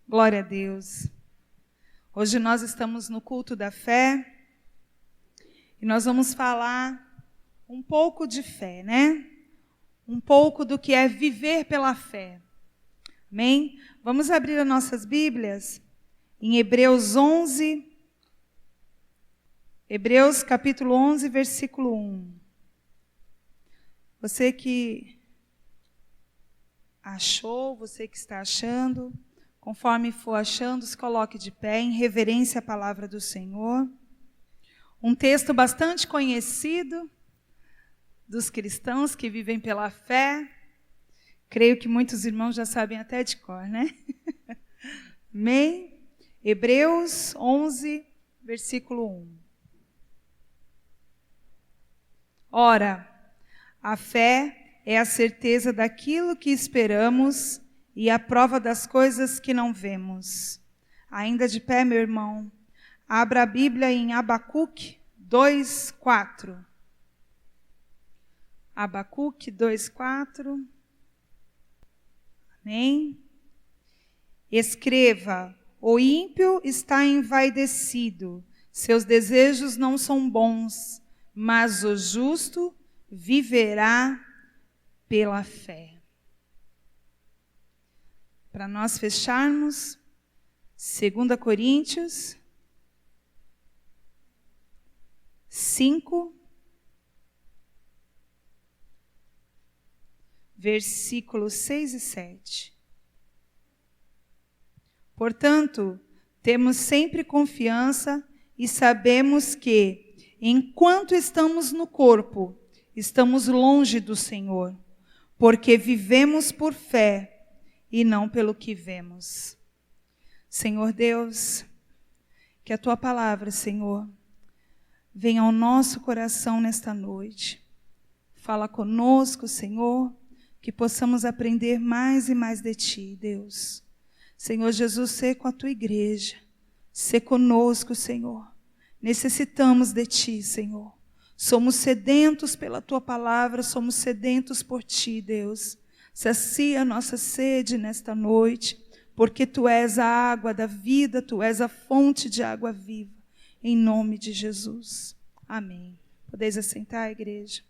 Glória a Deus. Hoje nós estamos no culto da fé e nós vamos falar um pouco de fé, né? Um pouco do que é viver pela fé. Amém? Vamos abrir as nossas Bíblias em Hebreus capítulo 11, versículo 1. Você que achou, você que está achando, conforme for achando, se coloque de pé em reverência à palavra do Senhor. Um texto bastante conhecido dos cristãos que vivem pela fé. Creio que muitos irmãos já sabem até de cor, né? Amém? Hebreus 11, versículo 1. Ora, a fé é a certeza daquilo que esperamos e a prova das coisas que não vemos. Ainda de pé, meu irmão, abra a Bíblia em Abacuque 2:4. Abacuque 2:4. Amém? Escreva: o ímpio está envaidecido, seus desejos não são bons, mas o justo viverá pela fé. Para nós fecharmos, 2 Coríntios 5, versículos 6 e 7. Portanto, temos sempre confiança e sabemos que, enquanto estamos no corpo, estamos longe do Senhor, porque vivemos por fé e não pelo que vemos. Senhor Deus, que a Tua palavra, Senhor, venha ao nosso coração nesta noite. Fala conosco, Senhor, que possamos aprender mais e mais de Ti, Deus. Senhor Jesus, sê com a Tua igreja, sê conosco, Senhor. Necessitamos de Ti, Senhor. Somos sedentos pela Tua palavra, somos sedentos por Ti, Deus. Sacia a nossa sede nesta noite, porque Tu és a água da vida, Tu és a fonte de água viva. Em nome de Jesus. Amém. Podeis assentar, igreja.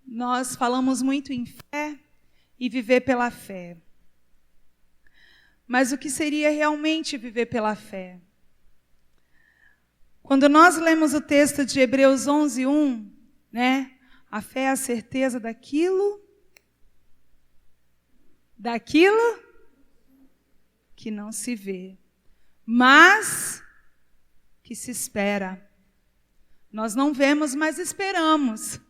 Nós falamos muito em fé e viver pela fé. Mas o que seria realmente viver pela fé? Quando nós lemos o texto de Hebreus 11:1, né? A fé é a certeza daquilo que não se vê, mas que se espera. Nós não vemos, mas esperamos.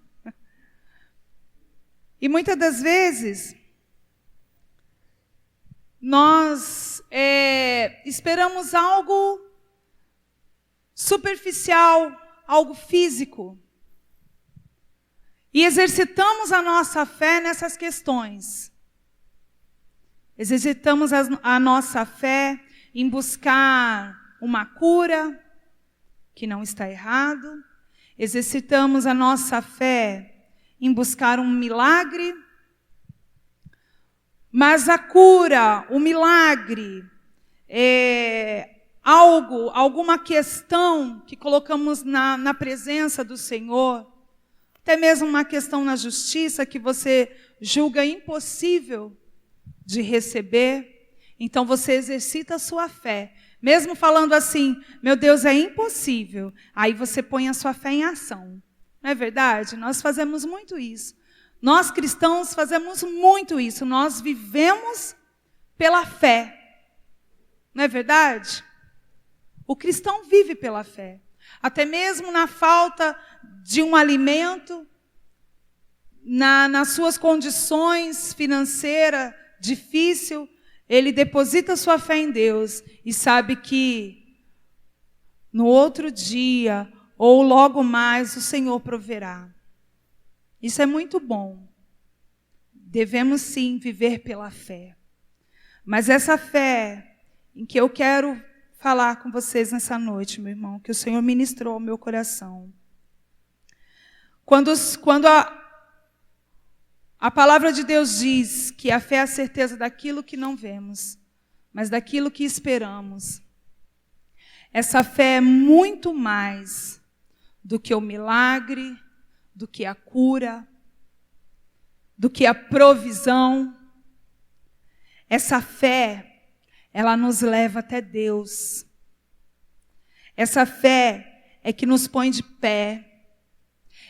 E muitas das vezes, nós esperamos algo superficial, algo físico. E exercitamos a nossa fé nessas questões. Exercitamos a nossa fé em buscar uma cura, que não está errado. Exercitamos a nossa fé em buscar um milagre. Mas a cura, o milagre, alguma questão que colocamos na presença do Senhor, até mesmo uma questão na justiça que você julga impossível de receber, então você exercita a sua fé. Mesmo falando assim, meu Deus, é impossível, aí você põe a sua fé em ação. Não é verdade? Nós fazemos muito isso. Nós cristãos fazemos muito isso. Nós vivemos pela fé. Não é verdade? O cristão vive pela fé. Até mesmo na falta de um alimento, nas suas condições financeiras difíceis, ele deposita sua fé em Deus e sabe que no outro dia ou logo mais o Senhor proverá. Isso é muito bom. Devemos sim viver pela fé. Mas essa fé em que eu quero falar com vocês nessa noite, meu irmão, que o Senhor ministrou ao meu coração. Quando A palavra de Deus diz que a fé é a certeza daquilo que não vemos, mas daquilo que esperamos. Essa fé é muito mais do que o milagre, do que a cura, do que a provisão. Essa fé, ela nos leva até Deus. Essa fé é que nos põe de pé.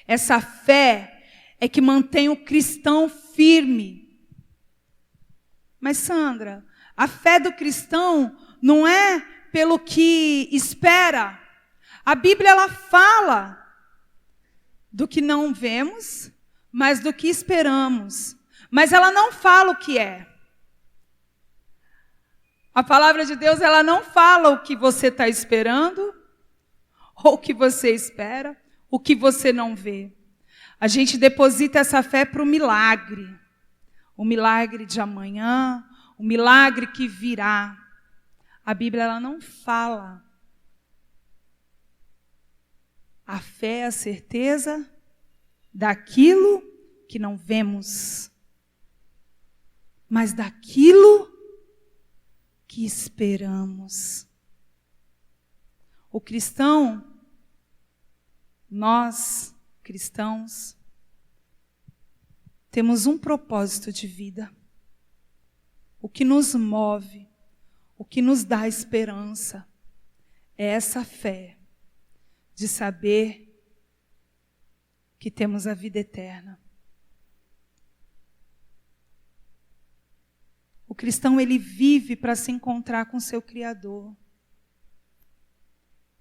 Essa fé é que mantém o cristão firme. Mas, Sandra, a fé do cristão não é pelo que espera. A Bíblia, ela fala do que não vemos, mas do que esperamos. Mas ela não fala o que é. A palavra de Deus, ela não fala o que você está esperando, ou o que você espera, o que você não vê. A gente deposita essa fé para o milagre de amanhã, o milagre que virá. A Bíblia, ela não fala. A fé é a certeza daquilo que não vemos, mas daquilo que esperamos. O cristão, nós cristãos, temos um propósito de vida. O que nos move, o que nos dá esperança, é essa fé de saber que temos a vida eterna. O cristão, ele vive para se encontrar com seu Criador.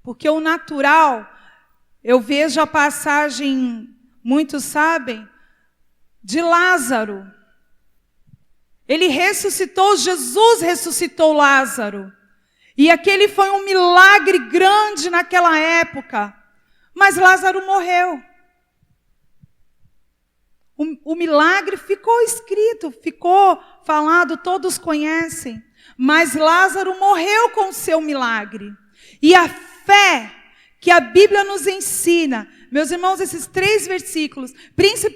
Porque o natural, eu vejo a passagem, muitos sabem, de Lázaro. Ele ressuscitou, Jesus ressuscitou Lázaro. E aquele foi um milagre grande naquela época. Mas Lázaro morreu. O milagre ficou escrito, ficou falado, todos conhecem. Mas Lázaro morreu com o seu milagre. E a fé que a Bíblia nos ensina, meus irmãos, esses 3 versículos,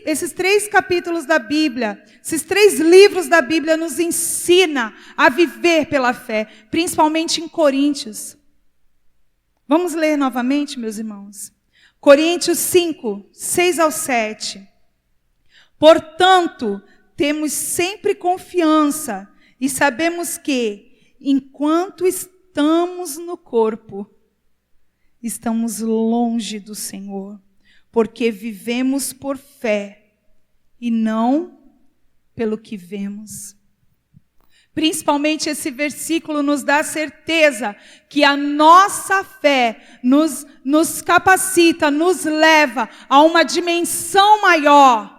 esses 3 capítulos da Bíblia, esses 3 livros da Bíblia nos ensina a viver pela fé, principalmente em Coríntios. Vamos ler novamente, meus irmãos. Coríntios 5, 6 ao 7. Portanto, temos sempre confiança e sabemos que, enquanto estamos no corpo, estamos longe do Senhor, porque vivemos por fé e não pelo que vemos. Principalmente esse versículo nos dá certeza que a nossa fé nos capacita, nos leva a uma dimensão maior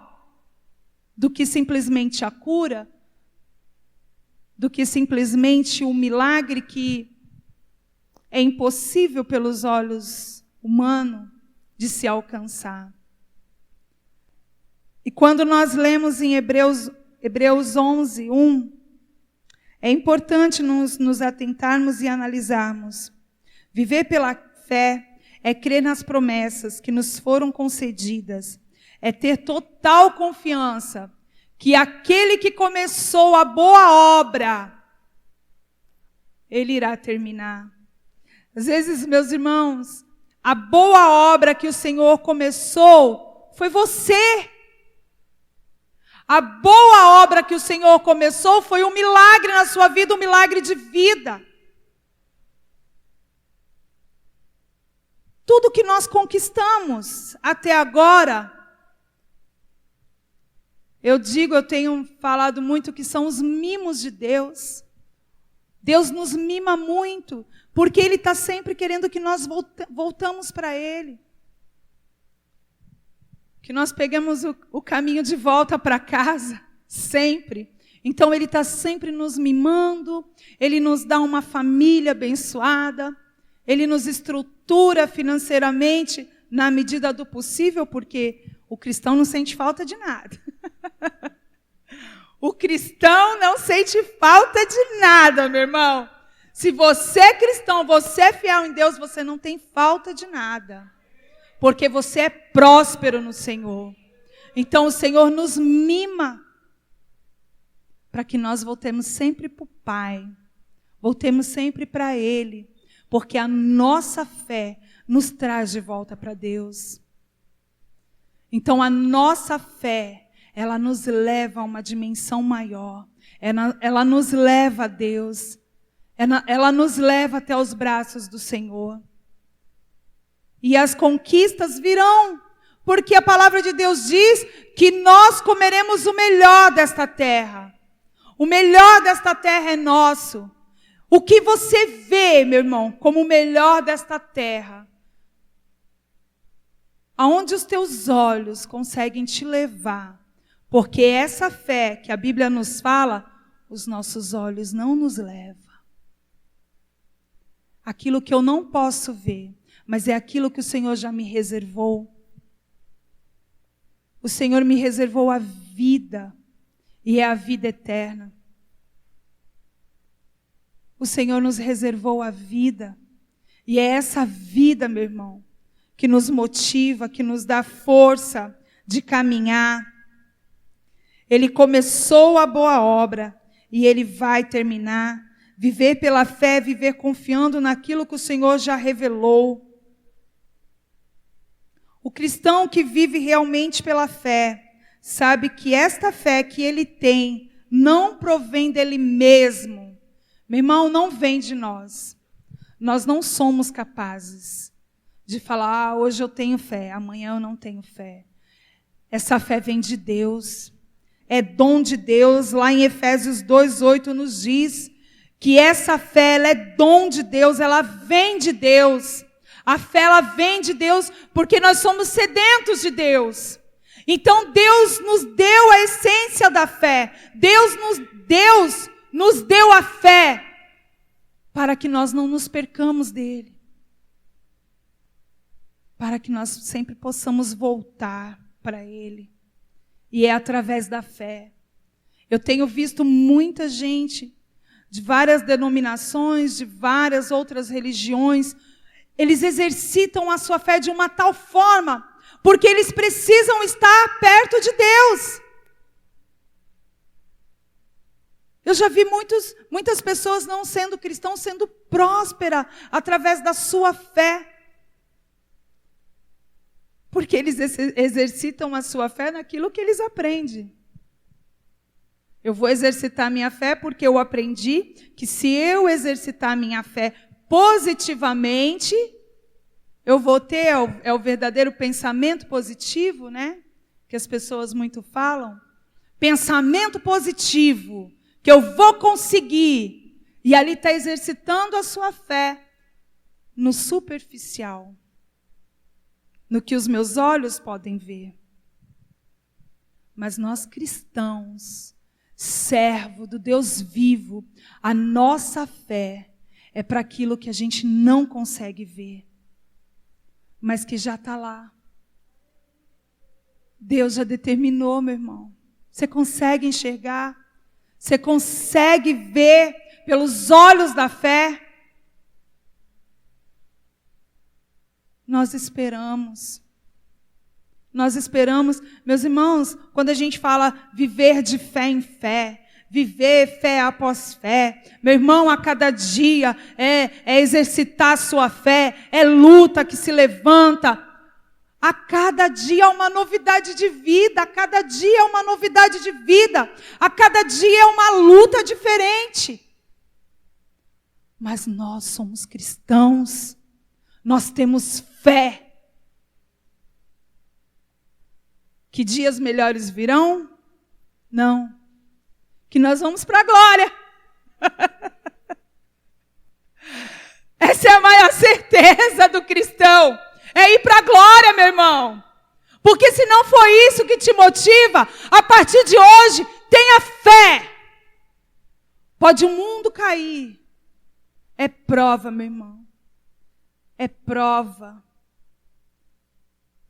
do que simplesmente a cura, do que simplesmente o milagre que é impossível pelos olhos humanos de se alcançar. E quando nós lemos em Hebreus 11, 1, é importante nos atentarmos e analisarmos. Viver pela fé é crer nas promessas que nos foram concedidas, é ter total confiança que aquele que começou a boa obra, ele irá terminar. Às vezes, meus irmãos, a boa obra que o Senhor começou foi você. A boa obra que o Senhor começou foi um milagre na sua vida, um milagre de vida. Tudo que nós conquistamos até agora, eu tenho falado muito que são os mimos de Deus. Deus nos mima muito, porque Ele está sempre querendo que nós voltamos para Ele. Que nós pegamos o caminho de volta para casa, sempre. Então Ele está sempre nos mimando, Ele nos dá uma família abençoada, Ele nos estrutura financeiramente na medida do possível, porque o cristão não sente falta de nada. O cristão não sente falta de nada, meu irmão. Se você é cristão, você é fiel em Deus, você não tem falta de nada. Porque você é próspero no Senhor. Então o Senhor nos mima para que nós voltemos sempre para o Pai, voltemos sempre para Ele, porque a nossa fé nos traz de volta para Deus. Então a nossa fé, ela nos leva a uma dimensão maior, ela nos leva a Deus, ela nos leva até os braços do Senhor. E as conquistas virão, porque a palavra de Deus diz que nós comeremos o melhor desta terra. O melhor desta terra é nosso. O que você vê, meu irmão, como o melhor desta terra, aonde os teus olhos conseguem te levar, porque essa fé que a Bíblia nos fala, os nossos olhos não nos levam. Aquilo que eu não posso ver, mas é aquilo que o Senhor já me reservou. O Senhor me reservou a vida, e é a vida eterna. O Senhor nos reservou a vida, e é essa vida, meu irmão, que nos motiva, que nos dá força de caminhar. Ele começou a boa obra, e Ele vai terminar. Viver pela fé, viver confiando naquilo que o Senhor já revelou. O cristão que vive realmente pela fé, sabe que esta fé que ele tem não provém dele mesmo. Meu irmão, não vem de nós. Nós não somos capazes de falar, hoje eu tenho fé, amanhã eu não tenho fé. Essa fé vem de Deus. É dom de Deus. Lá em Efésios 2:8 nos diz que essa fé, ela é dom de Deus, ela vem de Deus. A fé, ela vem de Deus porque nós somos sedentos de Deus. Então Deus nos deu a essência da fé. Deus nos deu a fé para que nós não nos percamos dele. Para que nós sempre possamos voltar para ele. E é através da fé. Eu tenho visto muita gente de várias denominações, de várias outras religiões, eles exercitam a sua fé de uma tal forma, porque eles precisam estar perto de Deus. Eu já vi muitas pessoas não sendo cristãos, sendo prósperas através da sua fé. Porque eles exercitam a sua fé naquilo que eles aprendem. Eu vou exercitar a minha fé porque eu aprendi que se eu exercitar a minha fé positivamente, eu vou ter, é o verdadeiro pensamento positivo, né? Que as pessoas muito falam. Pensamento positivo, que eu vou conseguir. E ali está exercitando a sua fé no superficial, no que os meus olhos podem ver. Mas nós cristãos, servo do Deus vivo, a nossa fé é para aquilo que a gente não consegue ver, mas que já está lá. Deus já determinou, meu irmão. Você consegue enxergar? Você consegue ver pelos olhos da fé? Nós esperamos. Nós esperamos, meus irmãos, quando a gente fala viver de fé em fé, viver fé após fé, meu irmão, a cada dia é exercitar a sua fé, é luta que se levanta. A cada dia é uma novidade de vida, a cada dia é uma novidade de vida, a cada dia é uma luta diferente. Mas nós somos cristãos, nós temos fé. Que dias melhores virão? Não. Que nós vamos para a glória. Essa é a maior certeza do cristão. É ir para a glória, meu irmão. Porque se não for isso que te motiva, a partir de hoje, tenha fé. Pode o mundo cair. É prova, meu irmão. É prova.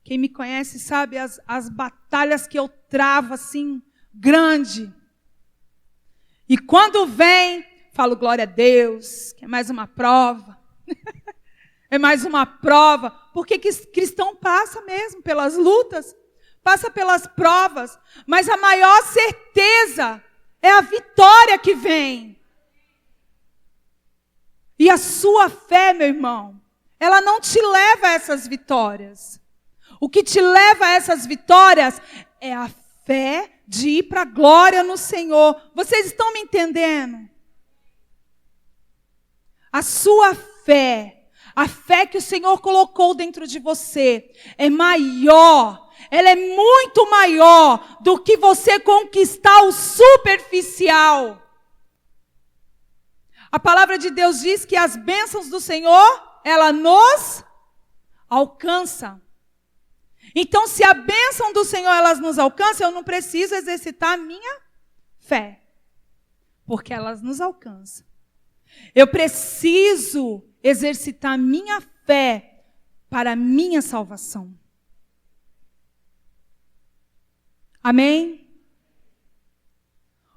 Quem me conhece sabe as batalhas que eu travo assim, grande. E quando vem, falo glória a Deus, que é mais uma prova. É mais uma prova. Porque cristão passa mesmo pelas lutas, passa pelas provas. Mas a maior certeza É a vitória que vem. E a sua fé, meu irmão, ela não te leva a essas vitórias. O que te leva a essas vitórias é a fé de ir para a glória no Senhor. Vocês estão me entendendo? A sua fé, a fé que o Senhor colocou dentro de você, é maior. Ela é muito maior do que você conquistar o superficial. A palavra de Deus diz que as bênçãos do Senhor, ela nos alcança. Então, se a bênção do Senhor, elas nos alcança, eu não preciso exercitar a minha fé. Porque elas nos alcançam. Eu preciso exercitar a minha fé para a minha salvação. Amém?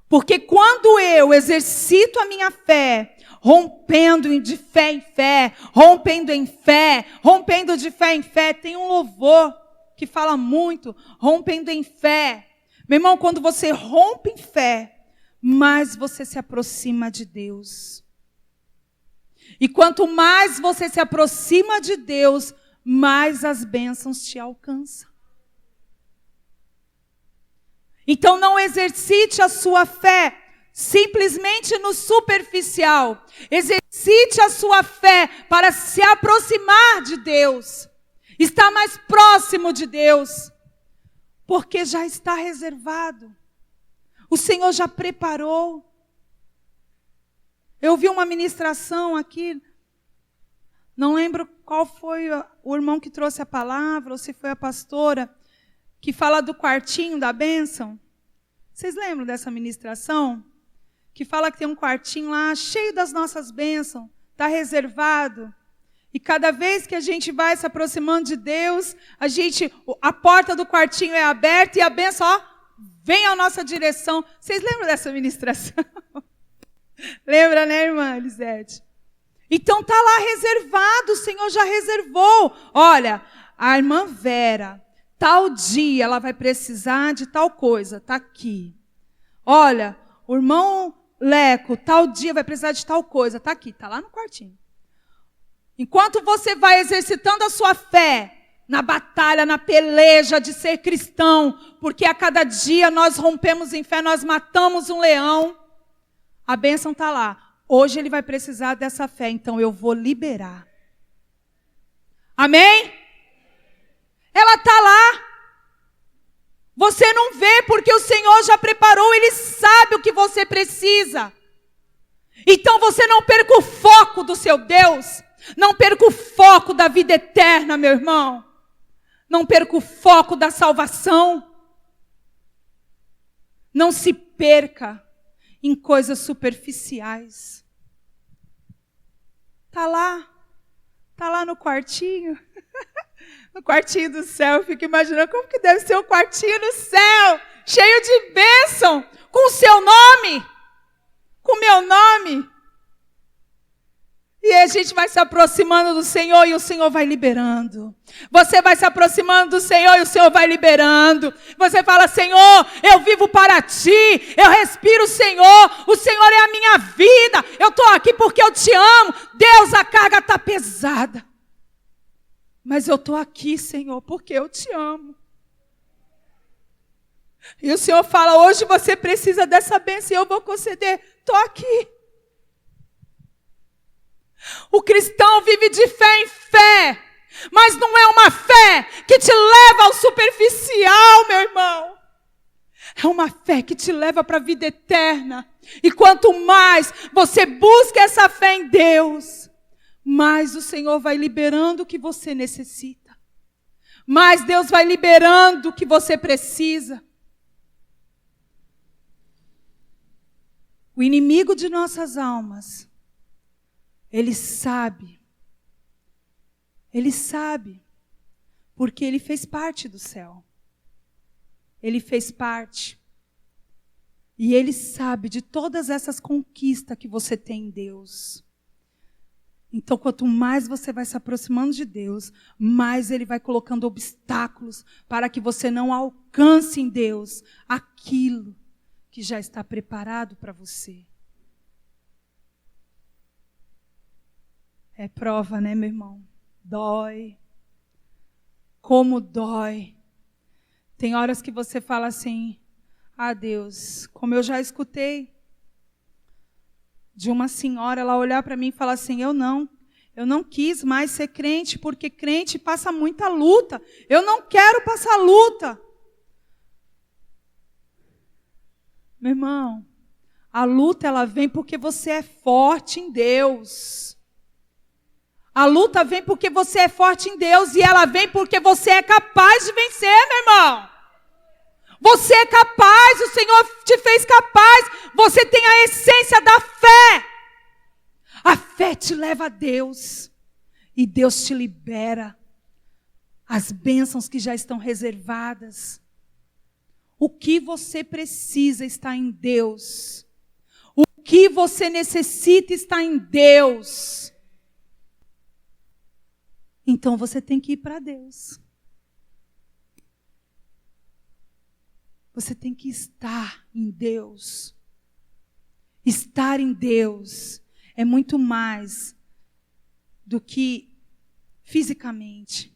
Porque quando eu exercito a minha fé, rompendo de fé em fé, rompendo em fé, rompendo de fé em fé, tem um louvor que fala muito, rompendo em fé. Meu irmão, quando você rompe em fé, mais você se aproxima de Deus. E quanto mais você se aproxima de Deus, mais as bênçãos te alcançam. Então não exercite a sua fé simplesmente no superficial. Exercite a sua fé para se aproximar de Deus. Estar mais próximo de Deus. Porque já está reservado. O Senhor já preparou. Eu vi uma ministração aqui, não lembro qual foi o irmão que trouxe a palavra, ou se foi a pastora, que fala do quartinho da bênção. Vocês lembram dessa ministração? Que fala que tem um quartinho lá, cheio das nossas bênçãos, está reservado. E cada vez que a gente vai se aproximando de Deus, a porta do quartinho é aberta e a bênção, vem à nossa direção. Vocês lembram dessa ministração? Lembra, né, irmã Elisete? Então está lá reservado, o Senhor já reservou. Olha, a irmã Vera, tal dia ela vai precisar de tal coisa, está aqui. Olha, o irmão Leco, tal dia vai precisar de tal coisa, está aqui, está lá no quartinho. Enquanto você vai exercitando a sua fé, na batalha, na peleja de ser cristão, porque a cada dia nós rompemos em fé, nós matamos um leão, a bênção está lá. Hoje ele vai precisar dessa fé, então eu vou liberar. Amém? Ela está lá. Você não vê porque o Senhor já preparou, Ele sabe o que você precisa. Então você não perca o foco do seu Deus. Não perca o foco da vida eterna, meu irmão. Não perca o foco da salvação. Não se perca em coisas superficiais. Está lá no quartinho, no quartinho do céu. Eu fico imaginando como que deve ser um quartinho no céu, cheio de bênção, com o seu nome, com o meu nome. E a gente vai se aproximando do Senhor e o Senhor vai liberando. Você vai se aproximando do Senhor e o Senhor vai liberando. Você fala, Senhor, eu vivo para Ti, eu respiro o Senhor é a minha vida, eu estou aqui porque eu Te amo. Deus, a carga está pesada. Mas eu estou aqui, Senhor, porque eu Te amo. E o Senhor fala, hoje você precisa dessa bênção e eu vou conceder. Estou aqui. O cristão vive de fé em fé, mas não é uma fé que te leva ao superficial, meu irmão. É uma fé que te leva para a vida eterna. E quanto mais você busca essa fé em Deus, mais o Senhor vai liberando o que você necessita. Mais Deus vai liberando o que você precisa. O inimigo de nossas almas, ele sabe, porque ele fez parte do céu. Ele fez parte. E ele sabe de todas essas conquistas que você tem em Deus. Então, quanto mais você vai se aproximando de Deus, mais ele vai colocando obstáculos para que você não alcance em Deus aquilo que já está preparado para você. É prova, né, meu irmão? Dói. Como dói. Tem horas que você fala assim, Deus, como eu já escutei de uma senhora, ela olhar para mim e falar assim, eu não quis mais ser crente, porque crente passa muita luta. Eu não quero passar luta. Meu irmão, a luta ela vem porque você é forte em Deus. A luta vem porque você é forte em Deus e ela vem porque você é capaz de vencer, meu irmão. Você é capaz, o Senhor te fez capaz. Você tem a essência da fé. A fé te leva a Deus. E Deus te libera as bênçãos que já estão reservadas. O que você precisa está em Deus. O que você necessita está em Deus. Então você tem que ir para Deus. Você tem que estar em Deus. Estar em Deus é muito mais do que fisicamente.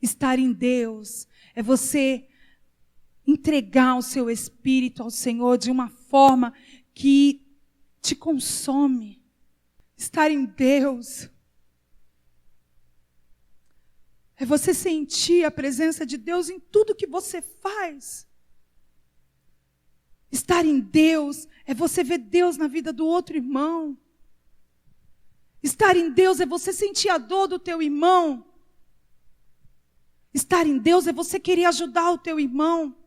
Estar em Deus é você entregar o seu espírito ao Senhor de uma forma que te consome. Estar em Deus é você sentir a presença de Deus em tudo que você faz. Estar em Deus é você ver Deus na vida do outro irmão. Estar em Deus é você sentir a dor do teu irmão. Estar em Deus é você querer ajudar o teu irmão.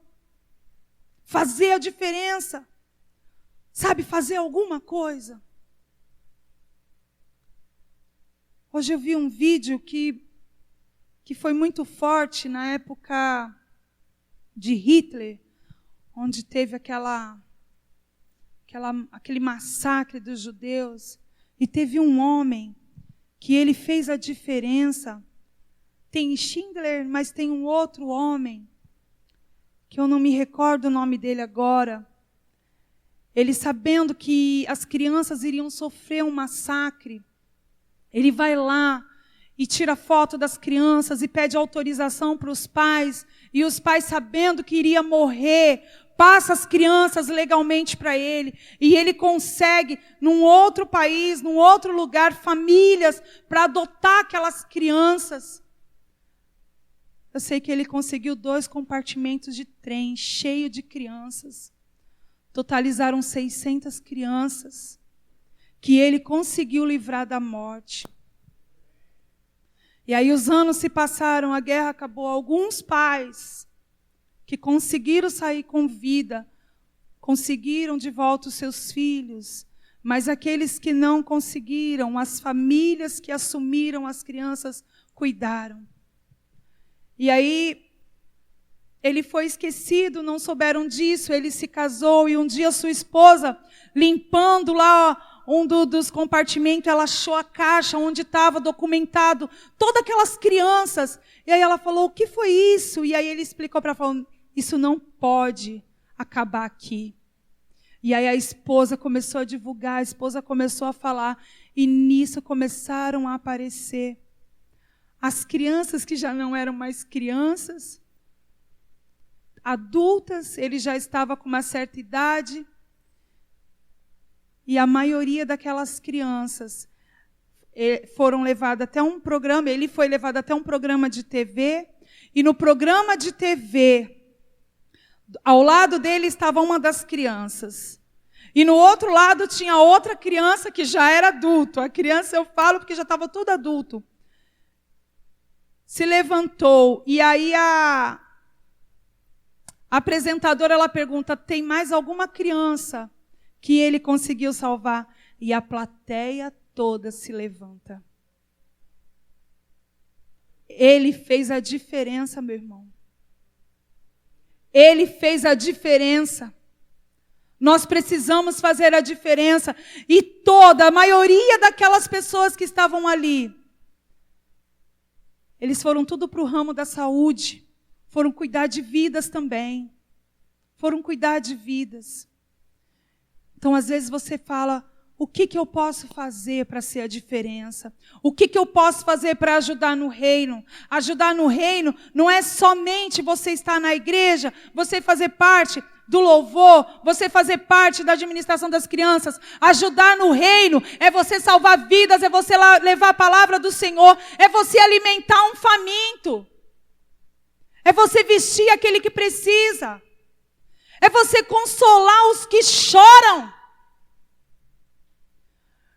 Fazer a diferença. Sabe, fazer alguma coisa. Hoje eu vi um vídeo que foi muito forte na época de Hitler, onde teve aquele massacre dos judeus. E teve um homem que ele fez a diferença. Tem Schindler, mas tem um outro homem, que eu não me recordo o nome dele agora. Ele, sabendo que as crianças iriam sofrer um massacre, ele vai lá e tira foto das crianças e pede autorização para os pais. E os pais, sabendo que iria morrer, passa as crianças legalmente para ele. E ele consegue, num outro país, num outro lugar, famílias para adotar aquelas crianças. Eu sei que ele conseguiu 2 compartimentos de trem cheio de crianças. Totalizaram 600 crianças que ele conseguiu livrar da morte. E aí os anos se passaram, a guerra acabou. Alguns pais que conseguiram sair com vida, conseguiram de volta os seus filhos. Mas aqueles que não conseguiram, as famílias que assumiram as crianças, cuidaram. E aí ele foi esquecido, não souberam disso, ele se casou e um dia sua esposa, limpando lá dos compartimentos, ela achou a caixa onde estava documentado todas aquelas crianças. E aí ela falou, o que foi isso? E aí ele explicou para ela, falou, isso não pode acabar aqui. E aí a esposa começou a divulgar, a esposa começou a falar, e nisso começaram a aparecer as crianças que já não eram mais crianças, adultas, ele já estava com uma certa idade. E a maioria daquelas crianças foram levadas até um programa, ele foi levado até um programa de TV, e no programa de TV, ao lado dele estava uma das crianças. E no outro lado tinha outra criança que já era adulto. A criança eu falo porque já estava tudo adulto. Se levantou, e aí a apresentadora ela pergunta, tem mais alguma criança que ele conseguiu salvar? E a plateia toda se levanta. Ele fez a diferença, meu irmão. Ele fez a diferença. Nós precisamos fazer a diferença. E a maioria daquelas pessoas que estavam ali, eles foram tudo para o ramo da saúde. Foram cuidar de vidas também. foram cuidar de vidas. Então, às vezes você fala, o que eu posso fazer para ser a diferença? O que eu posso fazer para ajudar no reino? Ajudar no reino não é somente você estar na igreja, você fazer parte do louvor, você fazer parte da administração das crianças. Ajudar no reino é você salvar vidas, é você levar a palavra do Senhor, é você alimentar um faminto, é você vestir aquele que precisa, é você consolar os que choram.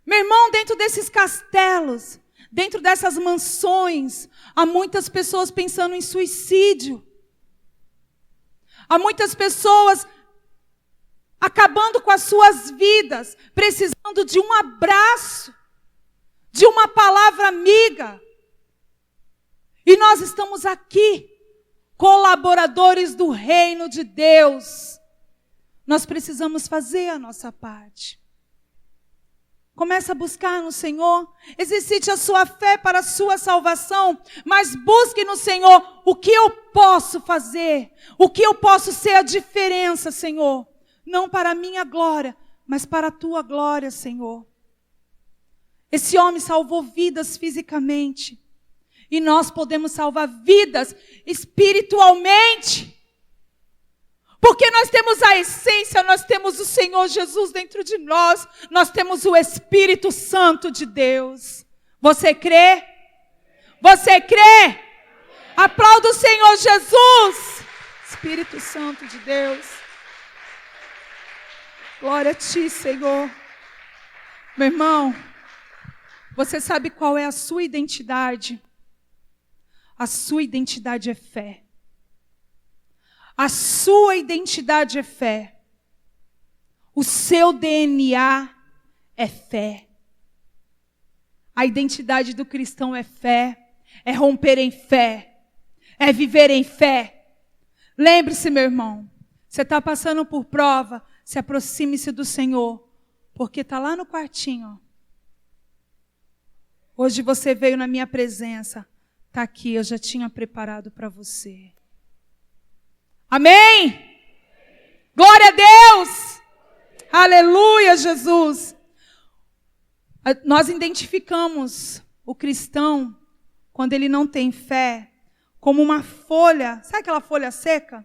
Meu irmão, dentro desses castelos, dentro dessas mansões, há muitas pessoas pensando em suicídio. Há muitas pessoas acabando com as suas vidas, precisando de um abraço, de uma palavra amiga. E nós estamos aqui, colaboradores do reino de Deus. Nós precisamos fazer a nossa parte. Comece a buscar no Senhor, exercite a sua fé para a sua salvação, mas busque no Senhor o que eu posso fazer, o que eu posso ser a diferença, Senhor. Não para a minha glória, mas para a tua glória, Senhor. Esse homem salvou vidas fisicamente, e nós podemos salvar vidas espiritualmente. Porque nós temos a essência, nós temos o Senhor Jesus dentro de nós, nós temos o Espírito Santo de Deus. Você crê? Você crê? Aplauda o Senhor Jesus, Espírito Santo de Deus. Glória a ti, Senhor. Meu irmão, você sabe qual é a sua identidade? A sua identidade é fé. A sua identidade é fé. O seu DNA é fé. A identidade do cristão é fé. É romper em fé. É viver em fé. Lembre-se, meu irmão. Você está passando por prova. Se aproxime-se do Senhor. Porque está lá no quartinho. Ó. Hoje você veio na minha presença. Está aqui, eu já tinha preparado para você. Amém? Glória a Deus! Aleluia, Jesus! Nós identificamos o cristão, quando ele não tem fé, como uma folha. Sabe aquela folha seca?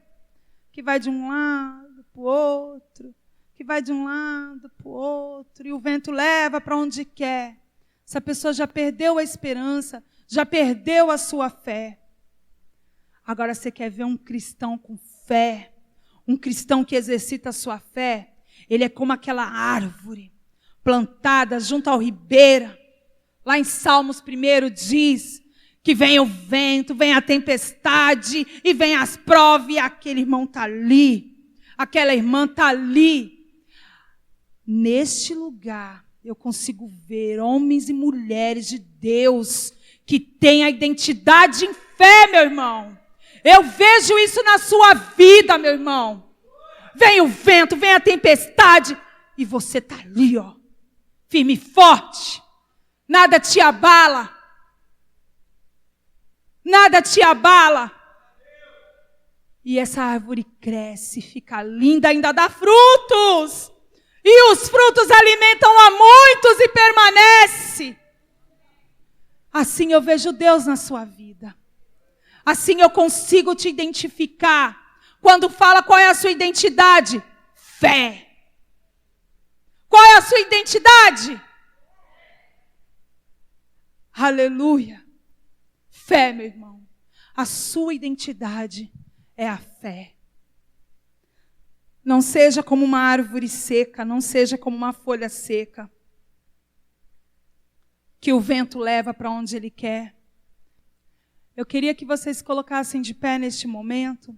Que vai de um lado para o outro, que vai de um lado para o outro, e o vento leva para onde quer. Essa pessoa já perdeu a esperança, já perdeu a sua fé. Agora você quer ver um cristão com fé, um cristão que exercita a sua fé, ele é como aquela árvore plantada junto ao ribeira. Lá em Salmos 1 diz que vem o vento, vem a tempestade e vem as provas e aquele irmão está ali, aquela irmã está ali. Neste lugar eu consigo ver homens e mulheres de Deus que têm a identidade em fé, meu irmão. Eu vejo isso na sua vida, meu irmão. Vem o vento, vem a tempestade, e você está ali, ó, firme e forte. Nada te abala. Nada te abala. E essa árvore cresce, fica linda, ainda dá frutos. E os frutos alimentam a muitos e permanece. Assim eu vejo Deus na sua vida. Assim eu consigo te identificar. Quando fala qual é a sua identidade? Fé. Qual é a sua identidade? Aleluia. Fé, meu irmão. A sua identidade é a fé. Não seja como uma árvore seca, não seja como uma folha seca, que o vento leva para onde ele quer. Eu queria que vocês se colocassem de pé neste momento.